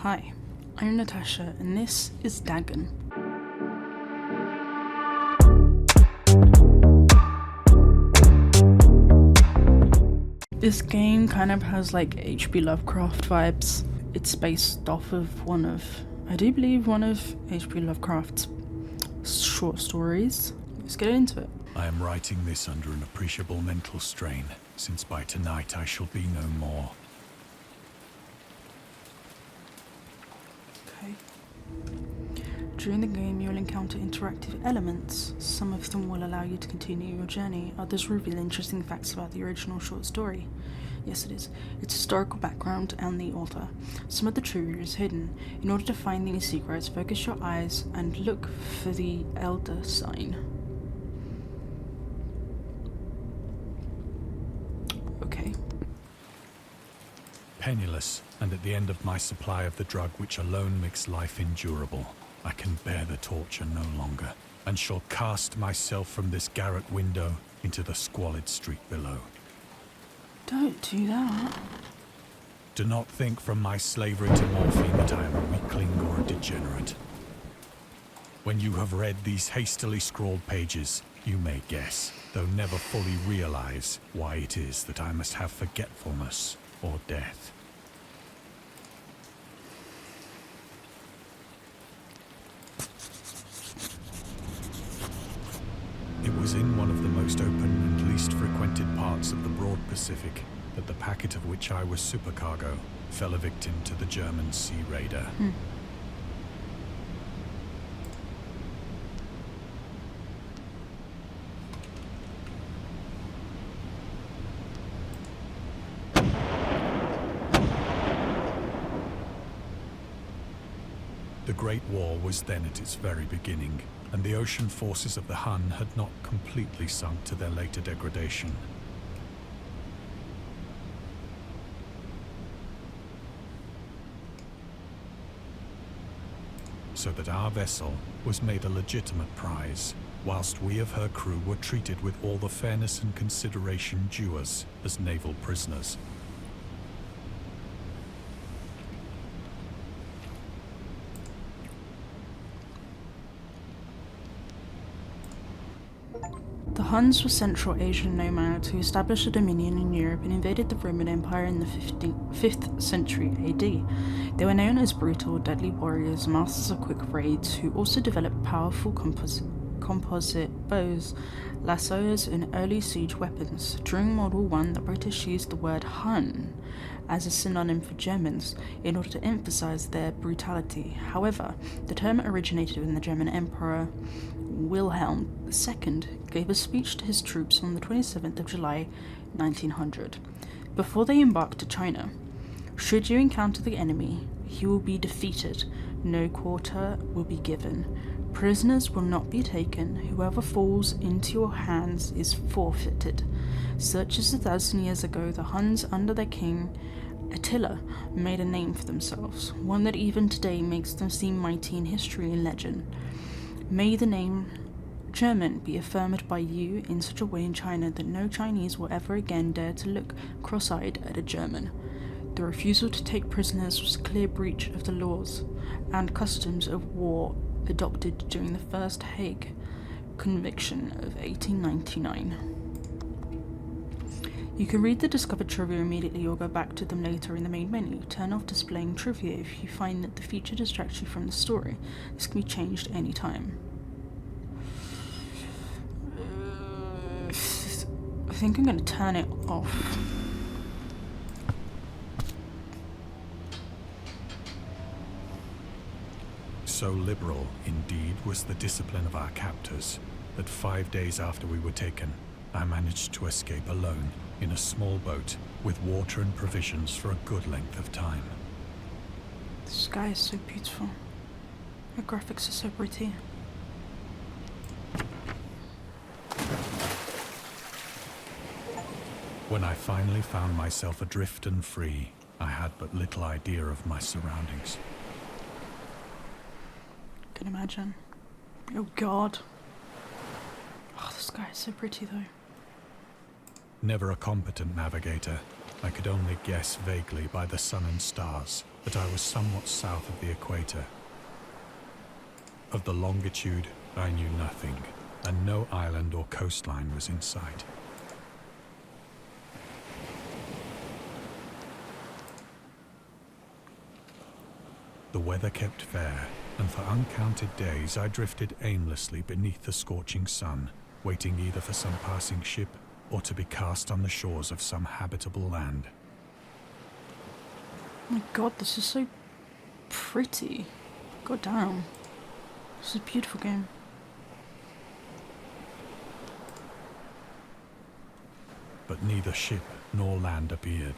Hi, I'm Natasha and this is Dagon. This game kind of has like H.P. Lovecraft vibes. It's based off of one of H.P. Lovecraft's short stories. Let's get into it. I am writing this under an appreciable mental strain, since by tonight I shall be no more. Okay. During the game, you'll encounter interactive elements. Some of them will allow you to continue your journey, others reveal interesting facts about the original short story. Yes, it is. Its historical background and the author. Some of the trivia is hidden. In order to find these secrets, focus your eyes and look for the Elder sign. Okay. Penniless, and at the end of my supply of the drug which alone makes life endurable, I can bear the torture no longer, and shall cast myself from this garret window into the squalid street below. Don't do that. Do not think from my slavery to morphine that I am a weakling or a degenerate. When you have read these hastily scrawled pages, you may guess, though never fully realize, why it is that I must have forgetfulness or death. It was in one of the most open and least frequented parts of the broad Pacific that the packet of which I was supercargo fell a victim to the German sea raider. The Great War was then at its very beginning, and the ocean forces of the Hun had not completely sunk to their later degradation. So that our vessel was made a legitimate prize, whilst we of her crew were treated with all the fairness and consideration due us as naval prisoners. The Huns were Central Asian nomads who established a dominion in Europe and invaded the Roman Empire in the 5th century AD. They were known as brutal, deadly warriors, masters of quick raids, who also developed powerful composite bows, lassos, and early siege weapons. During World War I, the British used the word Hun as a synonym for Germans in order to emphasize their brutality. However, the term originated when the German Emperor Wilhelm II gave a speech to his troops on the 27th of July, 1900, before they embarked to China. Should you encounter the enemy, he will be defeated. No quarter will be given. Prisoners will not be taken. Whoever falls into your hands is forfeited. Such as 1,000 years ago, the Huns under their king Attila made a name for themselves, one that even today makes them seem mighty in history and legend. May the name German be affirmed by you in such a way in China that no Chinese will ever again dare to look cross-eyed at a German. The refusal to take prisoners was a clear breach of the laws and customs of war adopted during the First Hague Convention of 1899. You can read the discovered trivia immediately or go back to them later in the main menu. Turn off displaying trivia if you find that the feature distracts you from the story. This can be changed anytime. I think I'm going to turn it off. So liberal, indeed, was the discipline of our captors, that 5 days after we were taken, I managed to escape alone in a small boat with water and provisions for a good length of time. The sky is so beautiful. The graphics are so pretty. When I finally found myself adrift and free, I had but little idea of my surroundings. Can imagine. Oh god. Oh, the sky is so pretty though. Never a competent navigator, I could only guess vaguely by the sun and stars that I was somewhat south of the equator. Of the longitude, I knew nothing, and no island or coastline was in sight. The weather kept fair, and for uncounted days I drifted aimlessly beneath the scorching sun, waiting either for some passing ship or to be cast on the shores of some habitable land. Oh my god, this is so pretty. God damn. This is a beautiful game. But neither ship nor land appeared,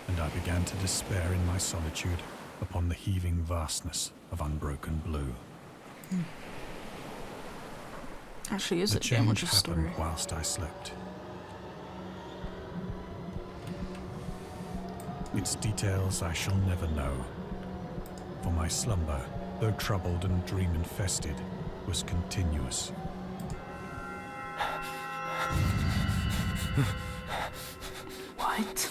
and I began to despair in my solitude upon the heaving vastness of unbroken blue. Actually, is The it a game or change just a happened story? whilst I slept. Its details I shall never know, for my slumber, though troubled and dream-infested, was continuous. What?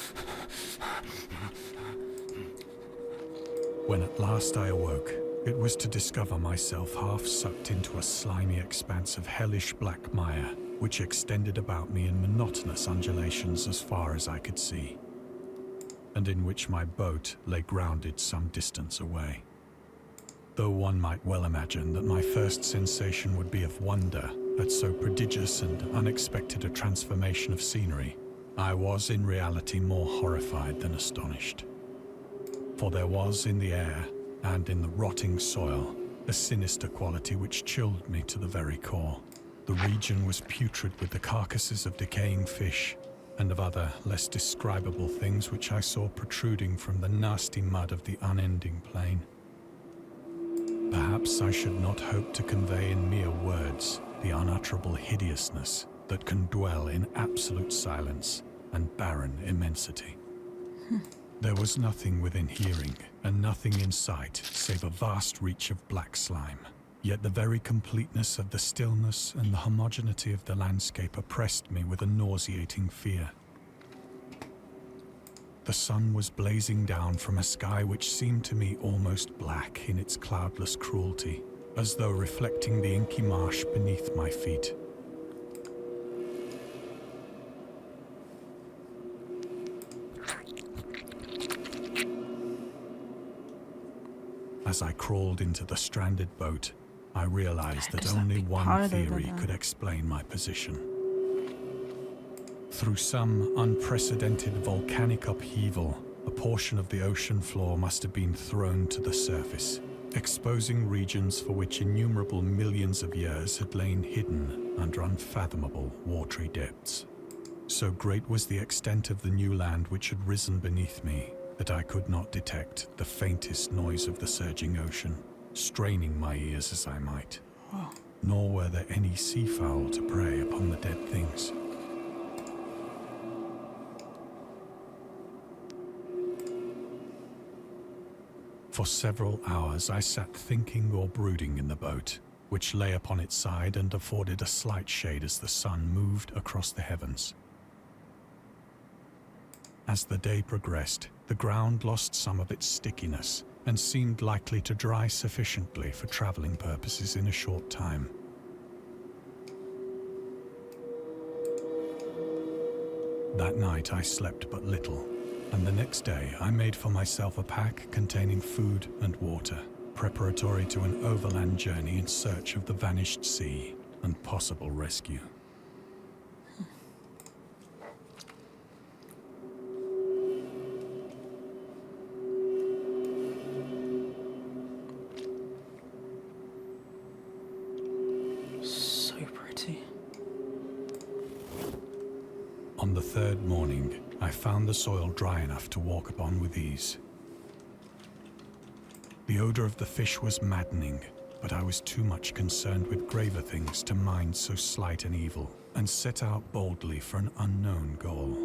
When at last I awoke, it was to discover myself half sucked into a slimy expanse of hellish black mire, which extended about me in monotonous undulations as far as I could see, and in which my boat lay grounded some distance away. Though one might well imagine that my first sensation would be of wonder at so prodigious and unexpected a transformation of scenery, I was in reality more horrified than astonished. For there was in the air, and in the rotting soil, a sinister quality which chilled me to the very core. The region was putrid with the carcasses of decaying fish, and of other, less describable things which I saw protruding from the nasty mud of the unending plain. Perhaps I should not hope to convey in mere words the unutterable hideousness that can dwell in absolute silence and barren immensity. There was nothing within hearing, and nothing in sight, save a vast reach of black slime. Yet the very completeness of the stillness and the homogeneity of the landscape oppressed me with a nauseating fear. The sun was blazing down from a sky which seemed to me almost black in its cloudless cruelty, as though reflecting the inky marsh beneath my feet. As I crawled into the stranded boat, I realized that There's that only big one pile over theory there. could explain my position. Through some unprecedented volcanic upheaval, a portion of the ocean floor must have been thrown to the surface, exposing regions for which innumerable millions of years had lain hidden under unfathomable watery depths. So great was the extent of the new land which had risen beneath me that I could not detect the faintest noise of the surging ocean, straining my ears as I might. Wow. Nor were there any seafowl to prey upon the dead things. For several hours I sat thinking or brooding in the boat, which lay upon its side and afforded a slight shade as the sun moved across the heavens. As the day progressed, the ground lost some of its stickiness and seemed likely to dry sufficiently for traveling purposes in a short time. That night I slept but little, and the next day I made for myself a pack containing food and water, preparatory to an overland journey in search of the vanished sea and possible rescue. So pretty. On the third morning, I found the soil dry enough to walk upon with ease. The odor of the fish was maddening, but I was too much concerned with graver things to mind so slight an evil, and set out boldly for an unknown goal.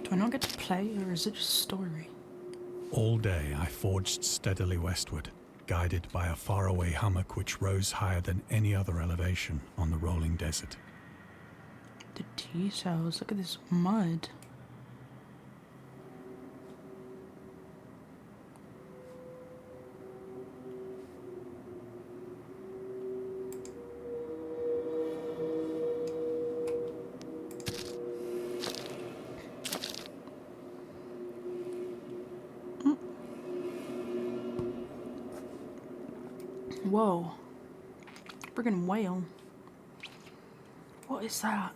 Do I not get to play, or is it just story? All day I forged steadily westward, guided by a faraway hummock which rose higher than any other elevation on the rolling desert. The details. Look at this mud. Whoa. Friggin' whale. What is that?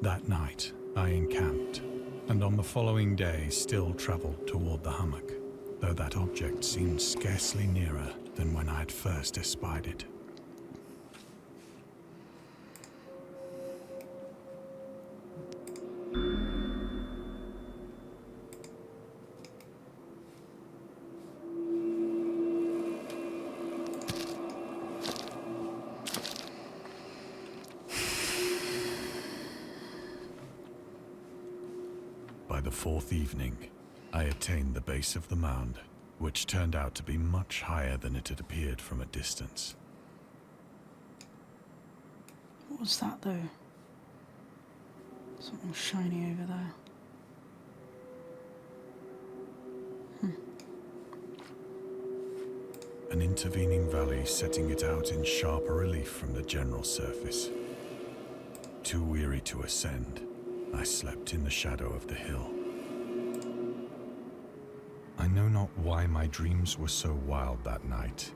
That night, I encamped, and on the following day still travelled toward the hummock, though that object seemed scarcely nearer than when I had first espied it. By the fourth evening, I attained the base of the mound, which turned out to be much higher than it had appeared from a distance. What was that though? Something shiny over there. An intervening valley setting it out in sharper relief from the general surface. Too weary to ascend, I slept in the shadow of the hill. I know not why my dreams were so wild that night.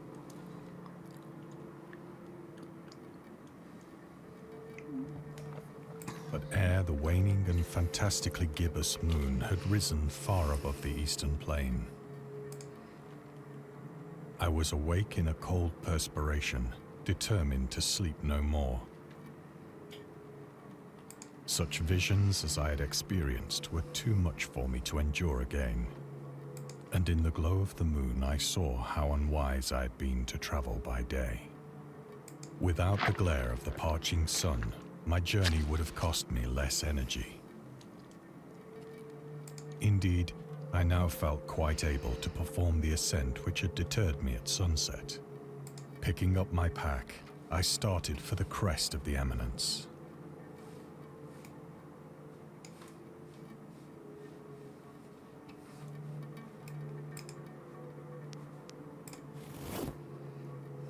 But ere the waning and fantastically gibbous moon had risen far above the eastern plain, I was awake in a cold perspiration, determined to sleep no more. Such visions as I had experienced were too much for me to endure again, and in the glow of the moon I saw how unwise I had been to travel by day. Without the glare of the parching sun, my journey would have cost me less energy. Indeed, I now felt quite able to perform the ascent which had deterred me at sunset. Picking up my pack, I started for the crest of the eminence.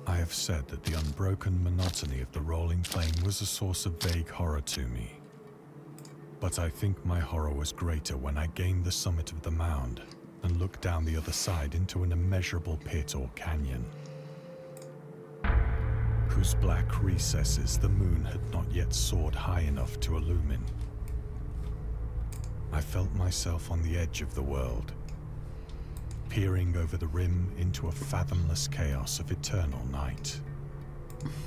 I have said that the unbroken monotony of the rolling plain was a source of vague horror to me. But I think my horror was greater when I gained the summit of the mound and looked down the other side into an immeasurable pit or canyon, whose black recesses the moon had not yet soared high enough to illumine. I felt myself on the edge of the world, peering over the rim into a fathomless chaos of eternal night.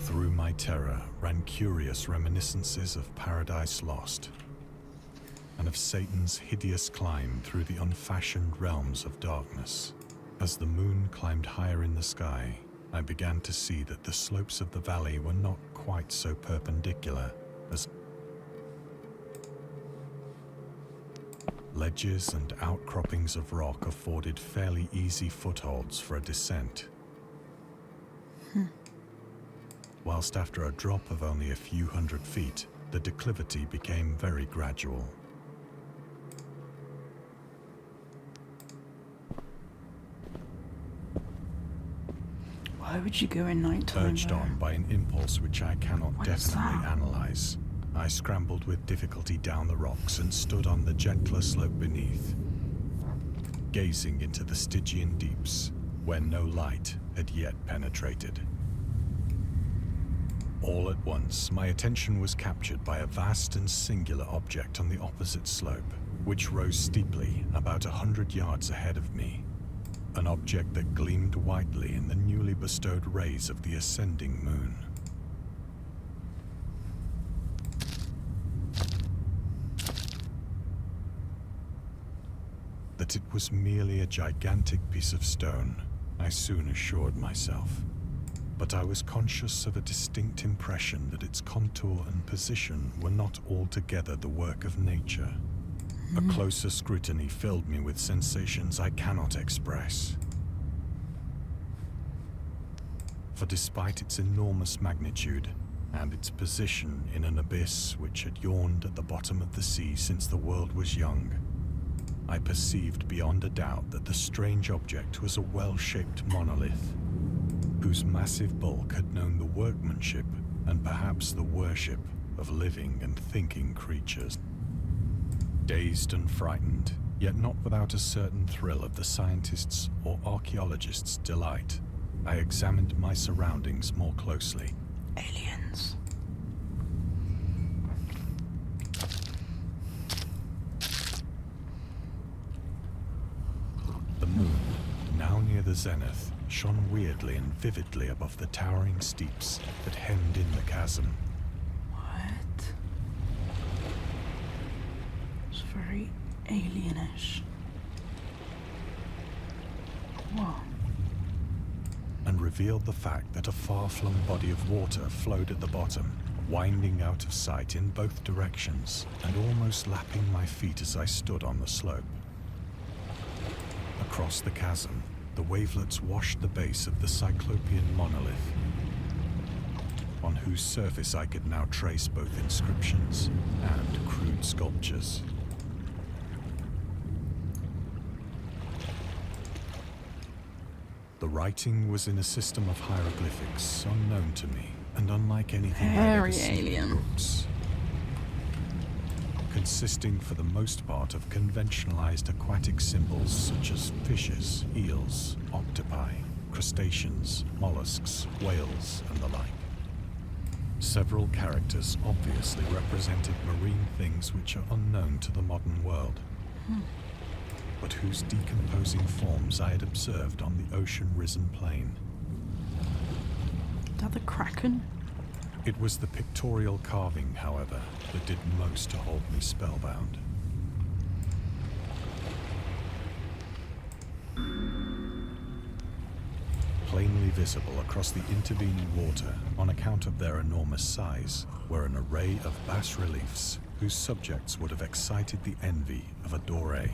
Through my terror ran curious reminiscences of Paradise Lost, and of Satan's hideous climb through the unfashioned realms of darkness. As the moon climbed higher in the sky, I began to see that the slopes of the valley were not quite so perpendicular as ledges and outcroppings of rock afforded fairly easy footholds for a descent. Whilst after a drop of only a few hundred feet, the declivity became very gradual. Why would you go in nighttime? Urged on by an impulse which I cannot definitely analyze, I scrambled with difficulty down the rocks and stood on the gentler slope beneath, gazing into the Stygian deeps where no light had yet penetrated. All at once, my attention was captured by a vast and singular object on the opposite slope, which rose steeply about 100 yards ahead of me. An object that gleamed whitely in the newly bestowed rays of the ascending moon. That it was merely a gigantic piece of stone, I soon assured myself. But I was conscious of a distinct impression that its contour and position were not altogether the work of nature. A closer scrutiny filled me with sensations I cannot express. For despite its enormous magnitude and its position in an abyss which had yawned at the bottom of the sea since the world was young, I perceived beyond a doubt that the strange object was a well-shaped monolith, whose massive bulk had known the workmanship and perhaps the worship of living and thinking creatures. Dazed and frightened, yet not without a certain thrill of the scientist's or archaeologist's delight, I examined my surroundings more closely. Aliens. The moon, now near the zenith, shone weirdly and vividly above the towering steeps that hemmed in the chasm. What? It's very alienish. Whoa. And revealed the fact that a far-flung body of water flowed at the bottom, winding out of sight in both directions and almost lapping my feet as I stood on the slope. Across the chasm, the wavelets washed the base of the Cyclopean monolith, on whose surface I could now trace both inscriptions and crude sculptures. The writing was in a system of hieroglyphics unknown to me and unlike anything I'd ever Very seen in alien. books, consisting for the most part of conventionalized aquatic symbols such as fishes, eels, octopi, crustaceans, mollusks, whales, and the like. Several characters obviously represented marine things which are unknown to the modern world, but whose decomposing forms I had observed on the ocean-risen plain. Is that the Kraken? It was the pictorial carving, however, that did most to hold me spellbound. Plainly visible across the intervening water, on account of their enormous size, were an array of bas-reliefs whose subjects would have excited the envy of a doré.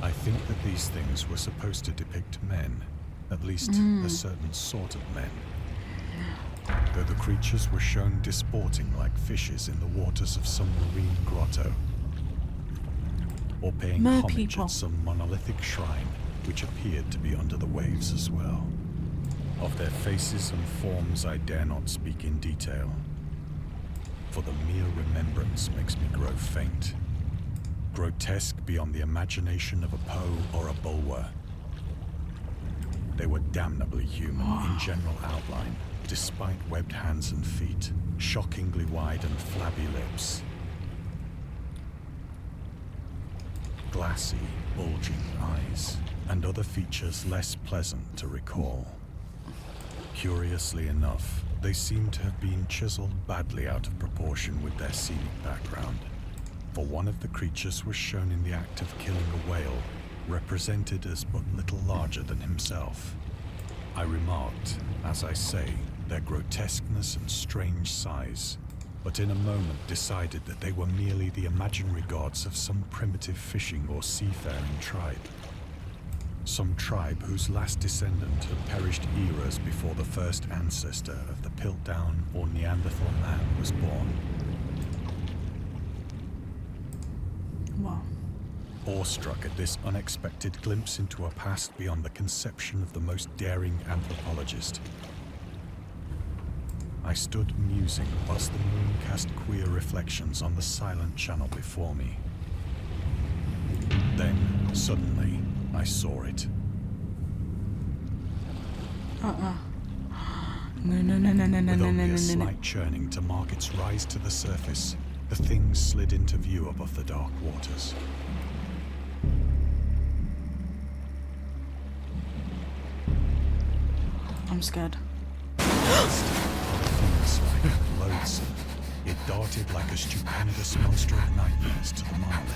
I think that these things were supposed to depict men, at least a certain sort of men, though the creatures were shown disporting like fishes in the waters of some marine grotto, or paying homage Mer-people. at some monolithic shrine which appeared to be under the waves as well. Of their faces and forms I dare not speak in detail, for the mere remembrance makes me grow faint. Grotesque beyond the imagination of a Poe or a Bulwer. They were damnably human in general outline, despite webbed hands and feet, shockingly wide and flabby lips. Glassy, bulging eyes, and other features less pleasant to recall. Curiously enough, they seemed to have been chiseled badly out of proportion with their scenic background, for one of the creatures was shown in the act of killing a whale, represented as but little larger than himself. I remarked, as I say, their grotesqueness and strange size, but in a moment decided that they were merely the imaginary gods of some primitive fishing or seafaring tribe. Some tribe whose last descendant had perished eras before the first ancestor of the Piltdown or Neanderthal man was born. Wow. Awestruck at this unexpected glimpse into a past beyond the conception of the most daring anthropologist, I stood musing whilst the moon cast queer reflections on the silent channel before me. Then, suddenly, I saw it. No, no, no, no, no, no, With no, no, only no, a no, no. slight churning to mark its rise to the surface, the thing slid into view above the dark waters. I'm scared. Things like loathsome, it darted like a stupendous monster of nightmares to the monolith,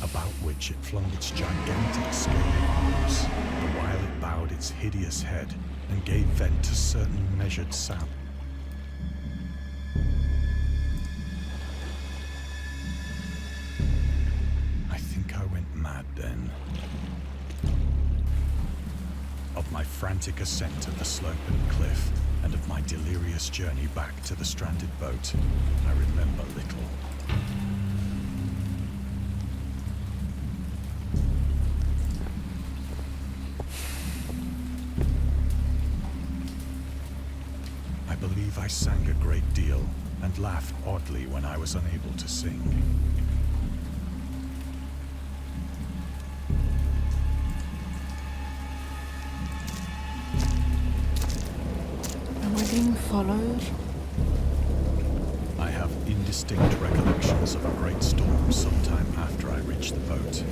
about which it flung its gigantic scaly arms, the while it bowed its hideous head and gave vent to certain measured sound. I think I went then. Of my frantic ascent of the sloping cliff, and of my delirious journey back to the stranded boat, I remember little. I believe I sang a great deal, and laughed oddly when I was unable to sing. Being followed. I have indistinct recollections of a great storm sometime after I reached the boat.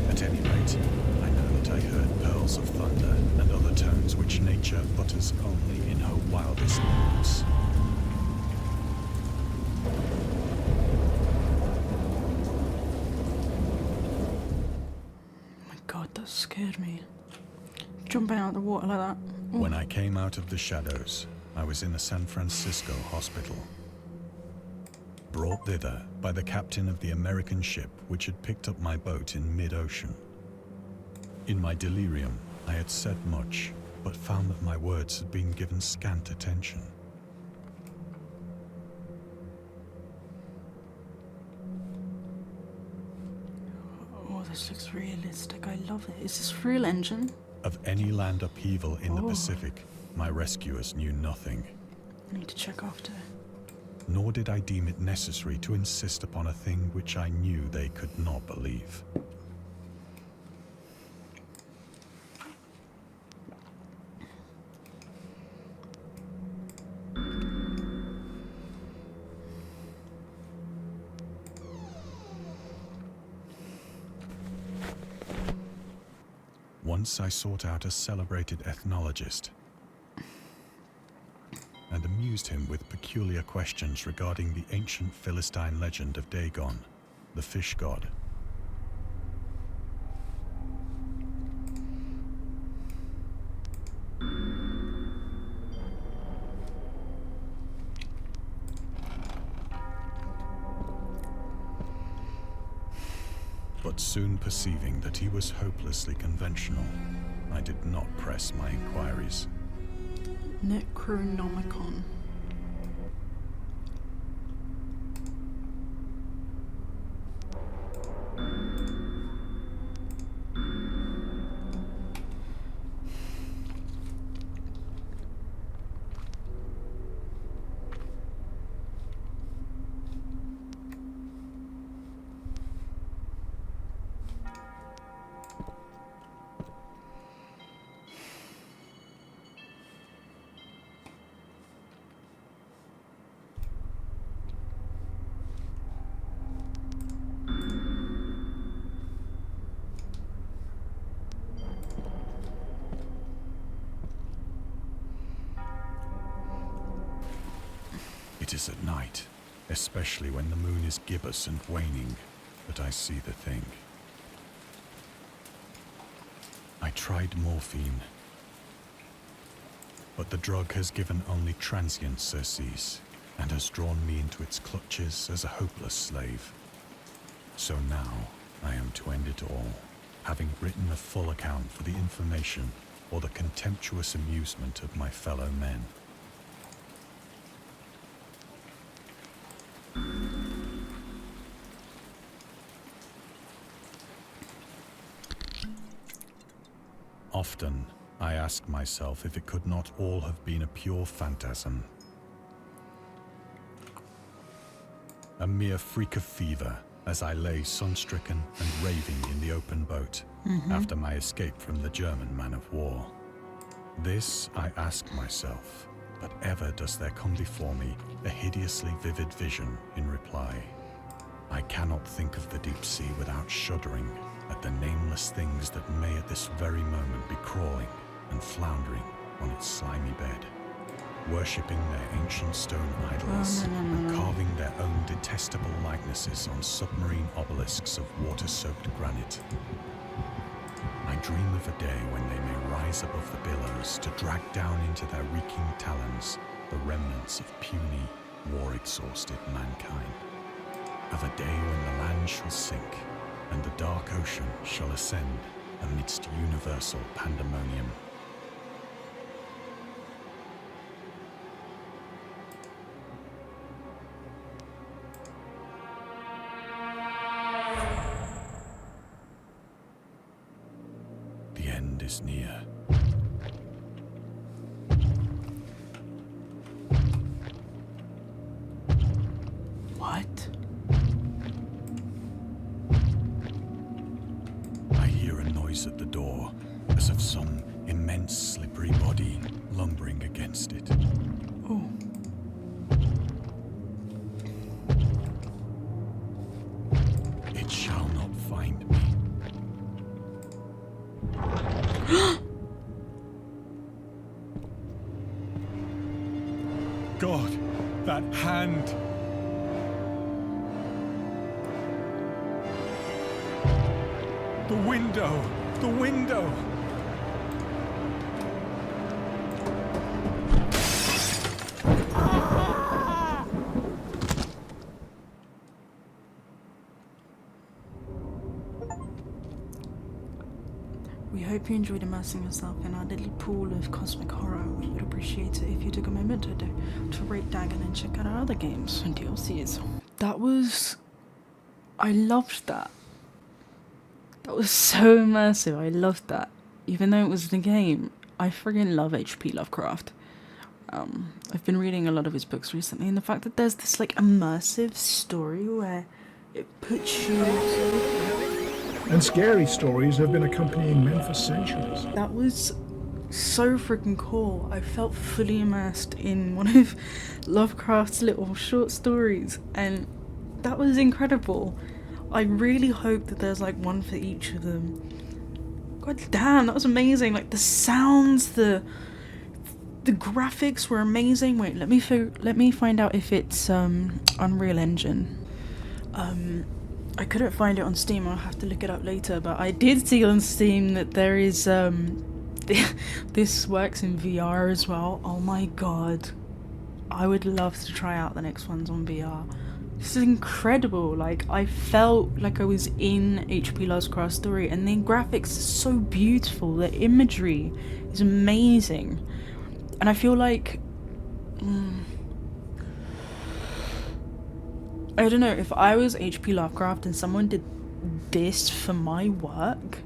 At any rate, I know that I heard pearls of thunder and other tones which nature utters only in her wildest moods. That scared me. Jumping out of the water like that. Ooh. When I came out of the shadows, I was in a San Francisco hospital. Brought thither by the captain of the American ship which had picked up my boat in mid-ocean. In my delirium, I had said much, but found that my words had been given scant attention. This looks realistic. I love it. Is this real engine? Of any land upheaval in the Pacific, my rescuers knew nothing. I need to check after. Nor did I deem it necessary to insist upon a thing which I knew they could not believe. Once I sought out a celebrated ethnologist and amused him with peculiar questions regarding the ancient Philistine legend of Dagon, the fish god. But soon perceiving that he was hopelessly conventional, I did not press my inquiries. Necronomicon. It is at night, especially when the moon is gibbous and waning, that I see the thing. I tried morphine, but the drug has given only transient surcease and has drawn me into its clutches as a hopeless slave. So now I am to end it all, having written a full account for the information or the contemptuous amusement of my fellow men. Often, I ask myself if it could not all have been a pure phantasm. A mere freak of fever as I lay sun-stricken and raving in the open boat after my escape from the German man-of-war. This I ask myself, but ever does there come before me a hideously vivid vision in reply. I cannot think of the deep sea without shuddering at the nameless things that may at this very moment be crawling and floundering on its slimy bed, worshipping their ancient stone idols and carving their own detestable likenesses on submarine obelisks of water-soaked granite. I dream of a day when they may rise above the billows to drag down into their reeking talons the remnants of puny, war-exhausted mankind. Of a day when the land shall sink, and the dark ocean shall ascend amidst universal pandemonium. The end is near. What? I hear a noise at the door, as of some immense slippery body lumbering against it. Oh. It shall not find me. God, that hand! The window! The window! We hope you enjoyed immersing yourself in our little pool of cosmic horror. We would appreciate it if you took a moment to rate Dagon and check out our other games and DLCs. I loved that. That was so immersive. I loved that. Even though it was the game, I friggin' love H.P. Lovecraft. I've been reading a lot of his books recently, and the fact that there's this like immersive story where it puts you... And scary stories have been accompanying men for centuries. That was so freaking cool. I felt fully immersed in one of Lovecraft's little short stories, and that was incredible. I really hope that there's like one for each of them. God damn, that was amazing. Like the sounds, the graphics were amazing. Wait, let me find out if it's Unreal Engine. I couldn't find it on Steam. I'll have to look it up later, but I did see on Steam that there is this works in VR as well. Oh my god, I would love to try out the next ones on VR. This is incredible. Like, I felt like I was in H.P. Lovecraft's story, and the graphics are so beautiful. The imagery is amazing, and I feel like I don't know, if I was H.P. Lovecraft and someone did this for my work,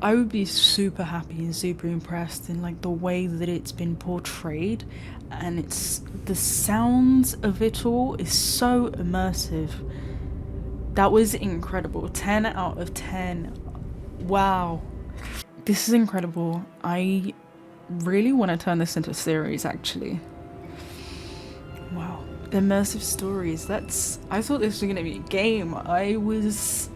I would be super happy and super impressed in like the way that it's been portrayed, and it's the sounds of it all is so immersive. That was incredible. 10 out of 10. Wow. This is incredible. I really want to turn this into a series, actually. Wow. Immersive stories. I thought this was going to be a game. I was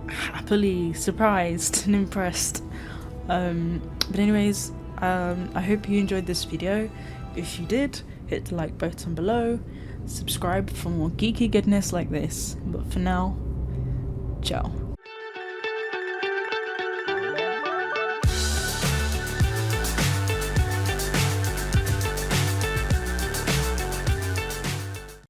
happily surprised and impressed. But anyways, I hope you enjoyed this video. If you did, hit the like button below, subscribe for more geeky goodness like this. But for now, ciao.